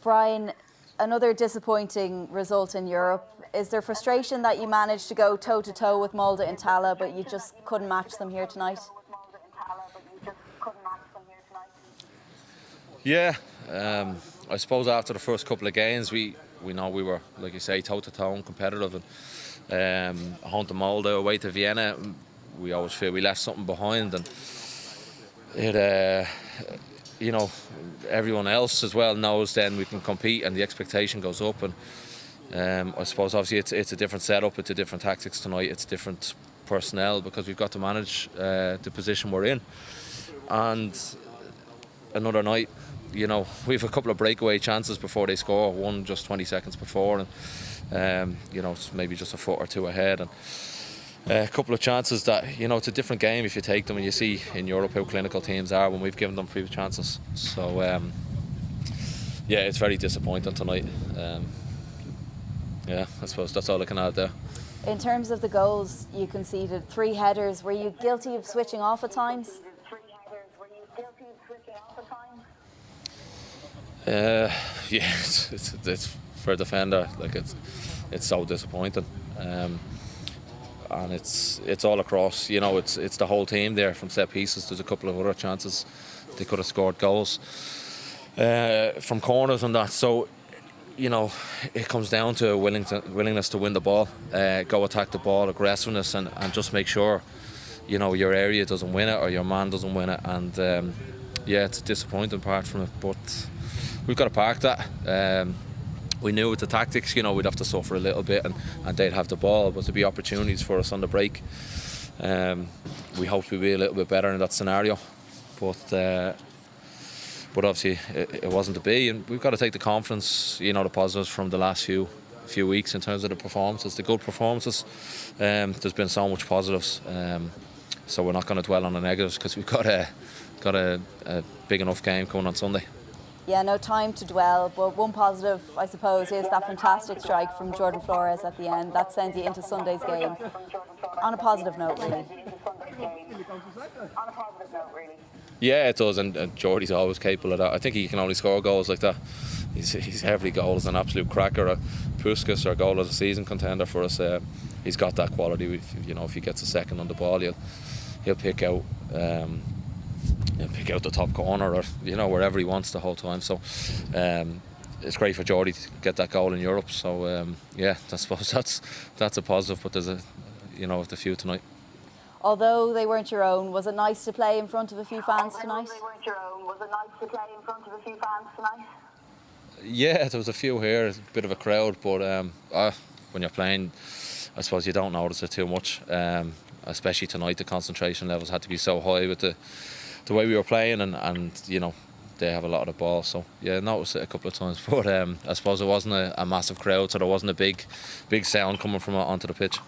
Brian, another disappointing result in Europe. Is there frustration that you managed to go toe-to-toe with Molde and Tala, but you just couldn't match them here tonight? Yeah, I suppose after the first couple of games, we know we were, like you say, toe-to-toe and competitive. And home to Molde, away to Vienna, we always feel we left something behind. And it, you know, everyone else as well knows then we can compete and the expectation goes up. And I suppose obviously it's a different setup, it's a different tactics tonight, it's different personnel because we've got to manage the position we're in. And another night, you know, we have a couple of breakaway chances before they score, one just 20 seconds before, and you know, it's maybe just a foot or two ahead, and a couple of chances that, you know, it's a different game if you take them, and you see in Europe how clinical teams are when we've given them previous chances. So yeah, it's very disappointing tonight. Yeah, I suppose that's all I can add there. In terms of the goals, you conceded 3 headers. Were you guilty of switching off at times? Yeah, it's for a defender, like it's so disappointing, and it's all across. You know, it's the whole team there from set pieces. There's a couple of other chances they could have scored goals from corners and that. So, you know, it comes down to willingness to win the ball, go attack the ball, aggressiveness, and just make sure, you know, your area doesn't win it or your man doesn't win it. And yeah, it's a disappointing part from it, but we've got to park that. We knew with the tactics, you know, we'd have to suffer a little bit and they'd have the ball, but there'd be opportunities for us on the break. We hoped we'd be a little bit better in that scenario, but obviously it wasn't to be, and we've got to take the confidence, you know, the positives from the last few weeks in terms of the performances, the good performances. There's been so much positives, so we're not going to dwell on the negatives because we've got a big enough game coming on Sunday. Yeah, no time to dwell, but one positive, I suppose, is that fantastic strike from Jordan Flores at the end. That sends you into Sunday's game on a positive note, really. Yeah, it does, and Jordy's always capable of that. I think he can only score goals like that. He's every goal is an absolute cracker. Puskas, our goal of the season contender for us, he's got that quality. You know, if he gets a second on the ball, he'll pick out. Pick out the top corner or, you know, wherever he wants the whole time. So it's great for Jordy to get that goal in Europe. So yeah, I suppose that's a positive. But there's a few tonight. Although they weren't your own, was it nice to play in front of a few fans tonight? Yeah, there was a few here, a bit of a crowd, but when you're playing, I suppose you don't notice it too much. Especially tonight, the concentration levels had to be so high with the way we were playing, and you know, they have a lot of the ball. So yeah, noticed it a couple of times, but I suppose it wasn't a massive crowd, so there wasn't a big sound coming from onto the pitch.